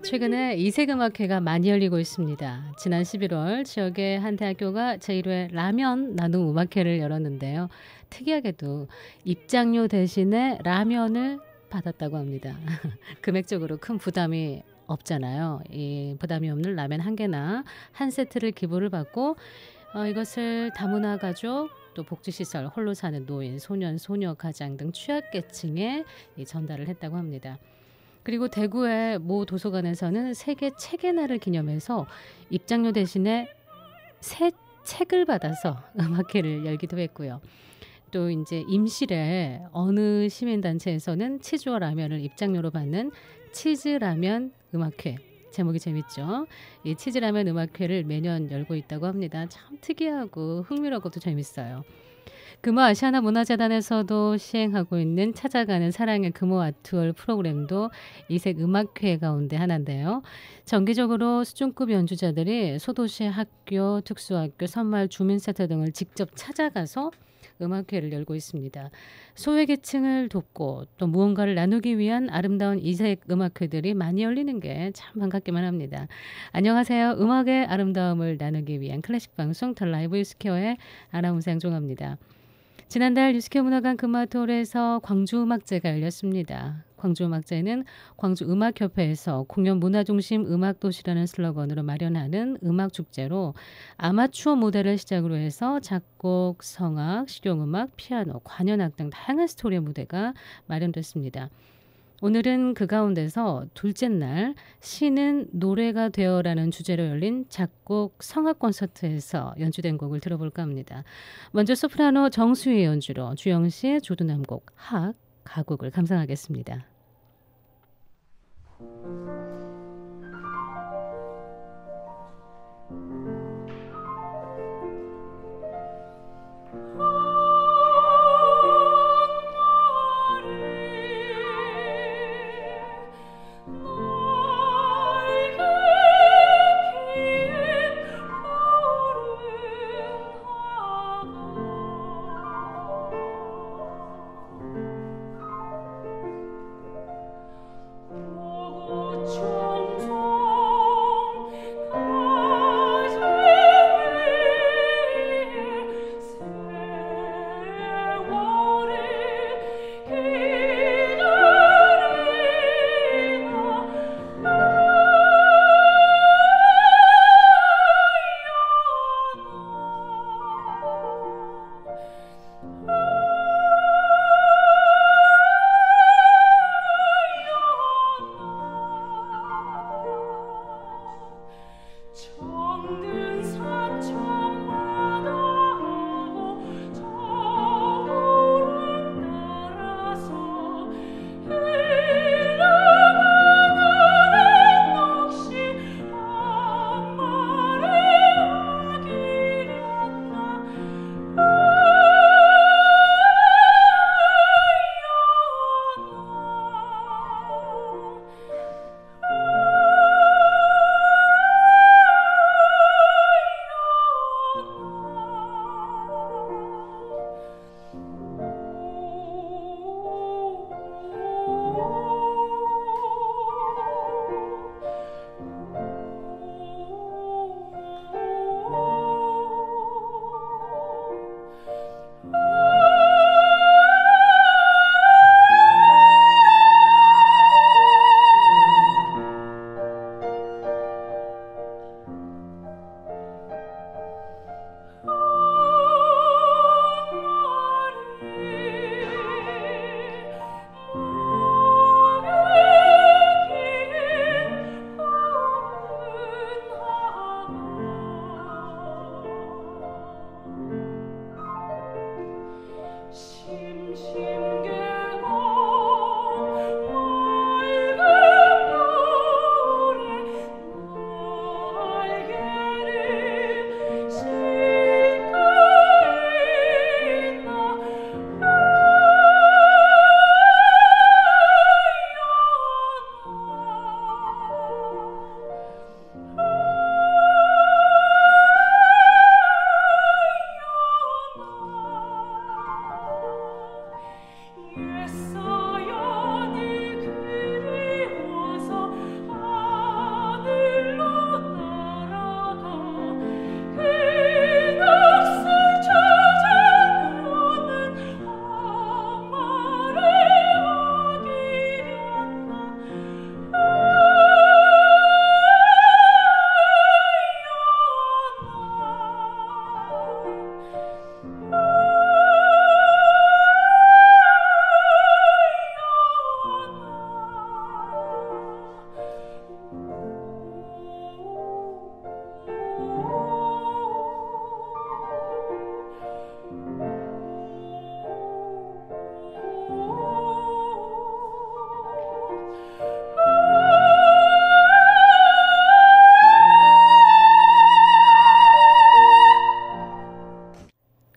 최근에 이색음악회가 많이 열리고 있습니다. 지난 11월 지역의 한 대학교가 제1회 라면 나눔 음악회를 열었는데요. 특이하게도 입장료 대신에 라면을 받았다고 합니다. 금액적으로 큰 부담이 없잖아요. 이 부담이 없는 라면 한 개나 한 세트를 기부를 받고 이것을 다문화 가족 또 복지시설, 홀로 사는 노인, 소년, 소녀, 가장 등 취약계층에 전달을 했다고 합니다. 그리고 대구의 모 도서관에서는 세계 책의 날을 기념해서 입장료 대신에 새 책을 받아서 음악회를 열기도 했고요. 또 이제 임실의 어느 시민단체에서는 치즈와 라면을 입장료로 받는 치즈라면 음악회. 제목이 재밌죠. 이 치즈라면 음악회를 매년 열고 있다고 합니다. 참 특이하고 흥미롭고도 재밌어요. 금호 아시아나 문화재단에서도 시행하고 있는 찾아가는 사랑의 금호 아트월 프로그램도 이색 음악회 가운데 하나인데요. 정기적으로 수준급 연주자들이 소도시 학교, 특수학교, 선마을 주민센터 등을 직접 찾아가서 음악회를 열고 있습니다. 소외계층을 돕고 또 무언가를 나누기 위한 아름다운 이색 음악회들이 많이 열리는 게 참 반갑기만 합니다. 안녕하세요. 음악의 아름다움을 나누기 위한 클래식 방송 더 라이브 유스케어의 아나운서 양종합니다. 지난달 유스케어 문화관 금화톨에서 광주음악제가 열렸습니다. 광주음악제는 광주음악협회에서 공연 문화중심 음악도시라는 슬로건으로 마련하는 음악축제로 아마추어 무대를 시작으로 해서 작곡, 성악, 실용음악, 피아노, 관현악 등 다양한 스토리의 무대가 마련됐습니다. 오늘은 그 가운데서 둘째 날 시는 노래가 되어라는 주제로 열린 작곡 성악 콘서트에서 연주된 곡을 들어볼까 합니다. 먼저 소프라노 정수희의 연주로 주영씨의 조두남곡 학 가곡을 감상하겠습니다.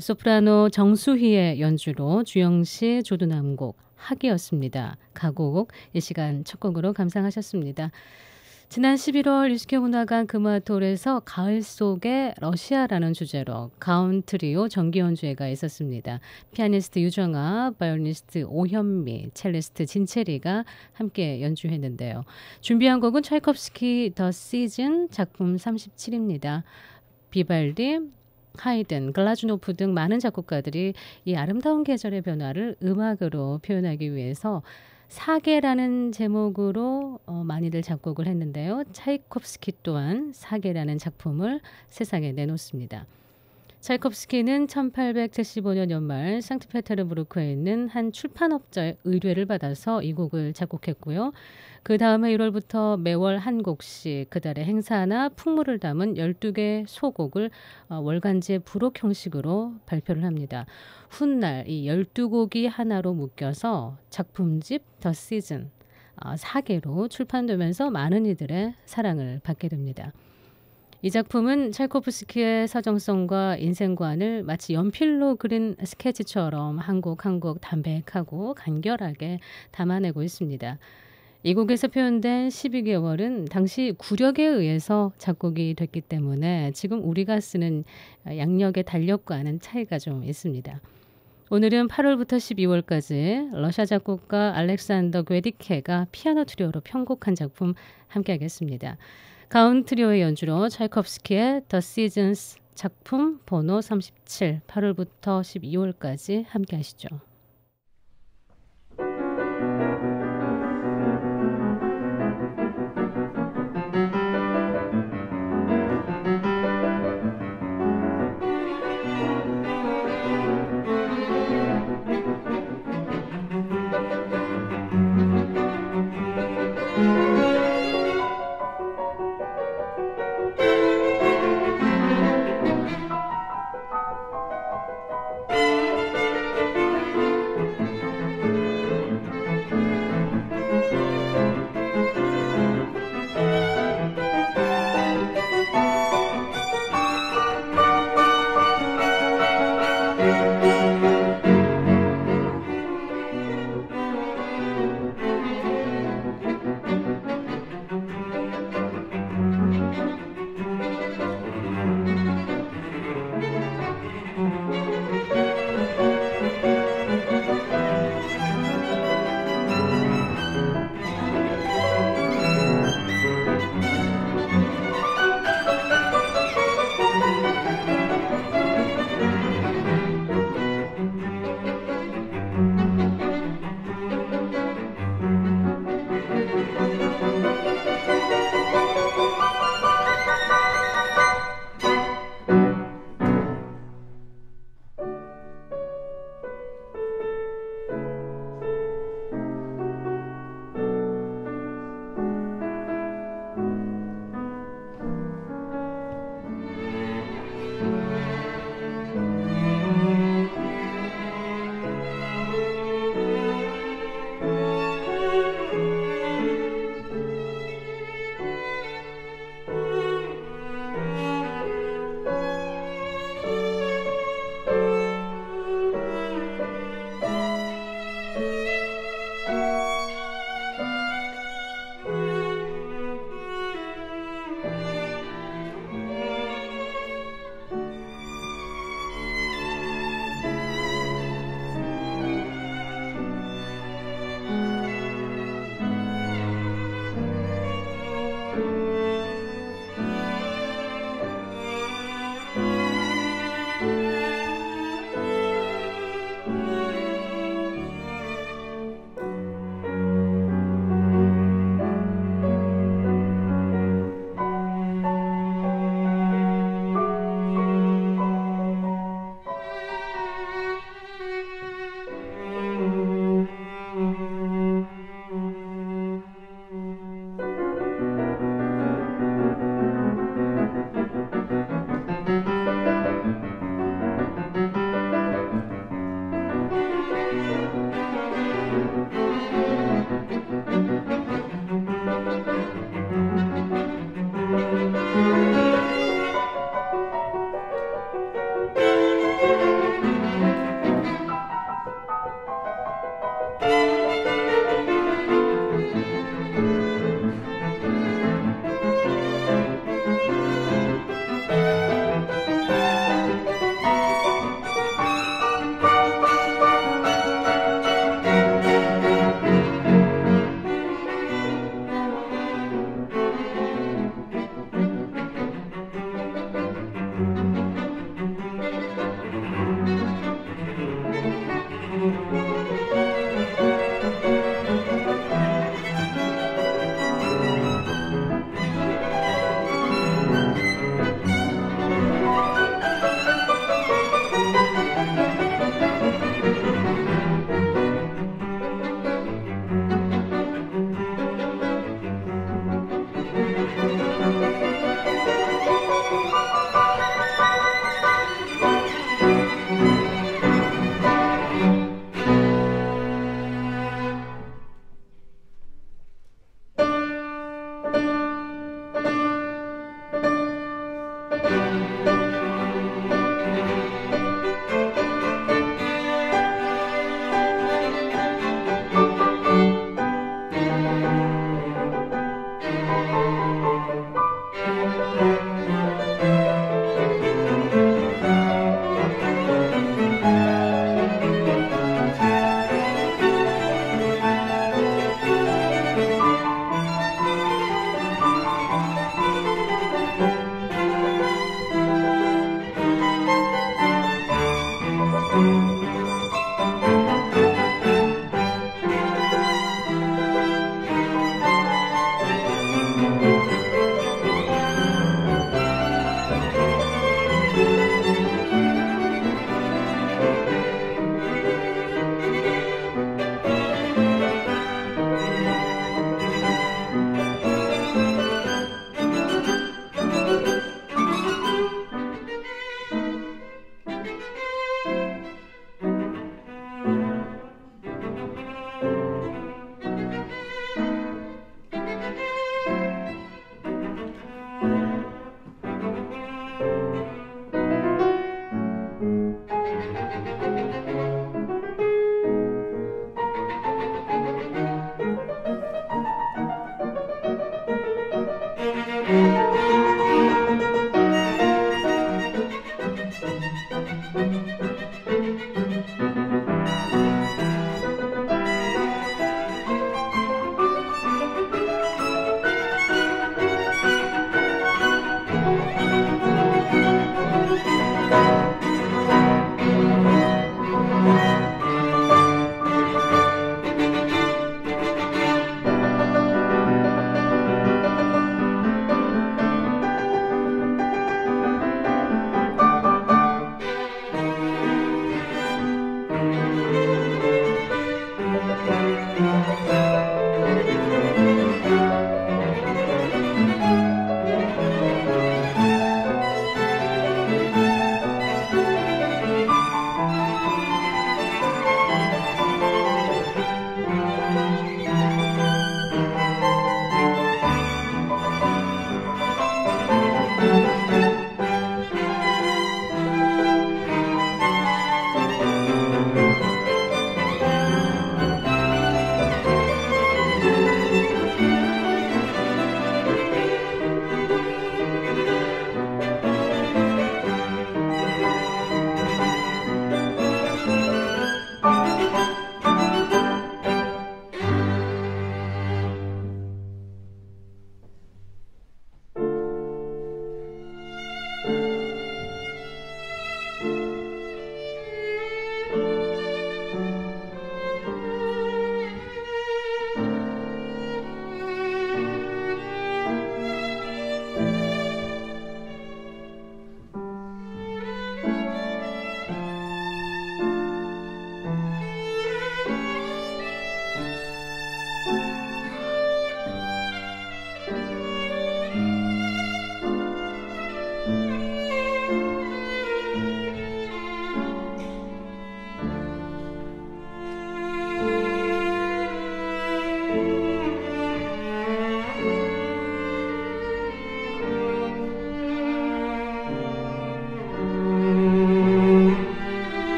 소프라노 정수희의 연주로 주영시 조두남곡 학이었습니다. 가곡 이 시간 첫 곡으로 감상하셨습니다. 지난 11월 유스케 문화관 금화톨에서 가을 속의 러시아라는 주제로 가온 트리오 정기 연주회가 있었습니다. 피아니스트 유정아, 바이올리니스트 오현미, 첼리스트 진체리가 함께 연주했는데요. 준비한 곡은 차이콥스키 더 시즌 작품 37입니다. 비발디, 하이든, 글라즈노프 등 많은 작곡가들이 이 아름다운 계절의 변화를 음악으로 표현하기 위해서 사계라는 제목으로 많이들 작곡을 했는데요. 차이콥스키 또한 사계라는 작품을 세상에 내놓습니다. 차이콥스키는 1875년 연말 상트페테르부르크에 있는 한 출판업자의 의뢰를 받아서 이 곡을 작곡했고요. 그 다음에 1월부터 매월 한 곡씩 그달의 행사나 풍물을 담은 12개 소곡을 월간지의 부록 형식으로 발표를 합니다. 훗날 이 12곡이 하나로 묶여서 작품집 더 시즌 4개로 출판되면서 많은 이들의 사랑을 받게 됩니다. 이 작품은 차이코프스키의 사정성과 인생관을 마치 연필로 그린 스케치처럼 한 곡 한 곡 담백하고 간결하게 담아내고 있습니다. 이 곡에서 표현된 12개월은 당시 구력에 의해서 작곡이 됐기 때문에 지금 우리가 쓰는 양력의 달력과는 차이가 좀 있습니다. 오늘은 8월부터 12월까지 러시아 작곡가 알렉산더 괴디케가 피아노 트리오로 편곡한 작품 함께 하겠습니다. 가온 트리오의 연주로 차이콥스키의 The Seasons 작품 번호 37, 8월부터 12월까지 함께 하시죠.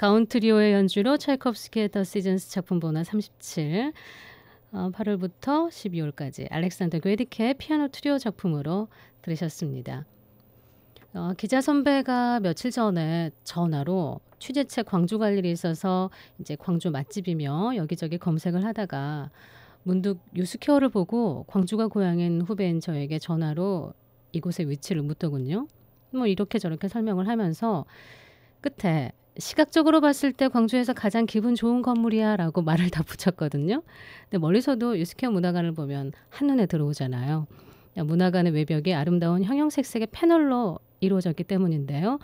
가온 트리오의 연주로 차이콥스키의 더 시즌스 작품 번호 37, 8월부터 12월까지 알렉산더 괴디케의 피아노 트리오 작품으로 들으셨습니다. 기자 선배가 며칠 전에 전화로 취재책 광주 갈 일이 있어서 이제 광주 맛집이며 여기저기 검색을 하다가 문득 유스케어를 보고 광주가 고향인 후배인 저에게 전화로 이곳의 위치를 묻더군요. 뭐 이렇게 저렇게 설명을 하면서 끝에 시각적으로 봤을 때 광주에서 가장 기분 좋은 건물이야 라고 말을 다 붙였거든요. 근데 멀리서도 유스케어 문화관을 보면 한눈에 들어오잖아요. 문화관의 외벽이 아름다운 형형색색의 패널로 이루어졌기 때문인데요.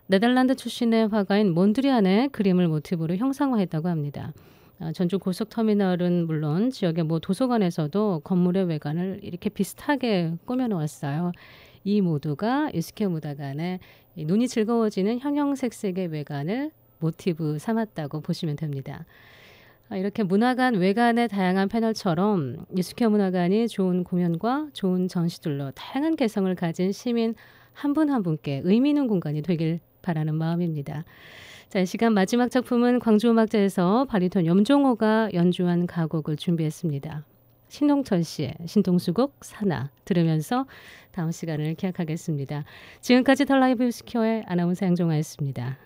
네덜란드 출신의 화가인 몬드리안의 그림을 모티브로 형상화했다고 합니다. 전주 고속터미널은 물론 지역의 모 도서관에서도 건물의 외관을 이렇게 비슷하게 꾸며놓았어요. 이 모두가 유스케어 문화관의 눈이 즐거워지는 형형색색의 외관을 모티브 삼았다고 보시면 됩니다. 이렇게 문화관 외관의 다양한 패널처럼 유스케어 문화관이 좋은 공연과 좋은 전시들로 다양한 개성을 가진 시민 한 분 한 분께 의미 있는 공간이 되길 바라는 마음입니다. 자, 이 시간 마지막 작품은 광주음악제에서 바리톤 염종호가 연주한 가곡을 준비했습니다. 신동철 씨의 신동수곡 사나 들으면서 다음 시간을 기약하겠습니다. 지금까지 더 라이브 유스케어의 아나운서 양종아였습니다.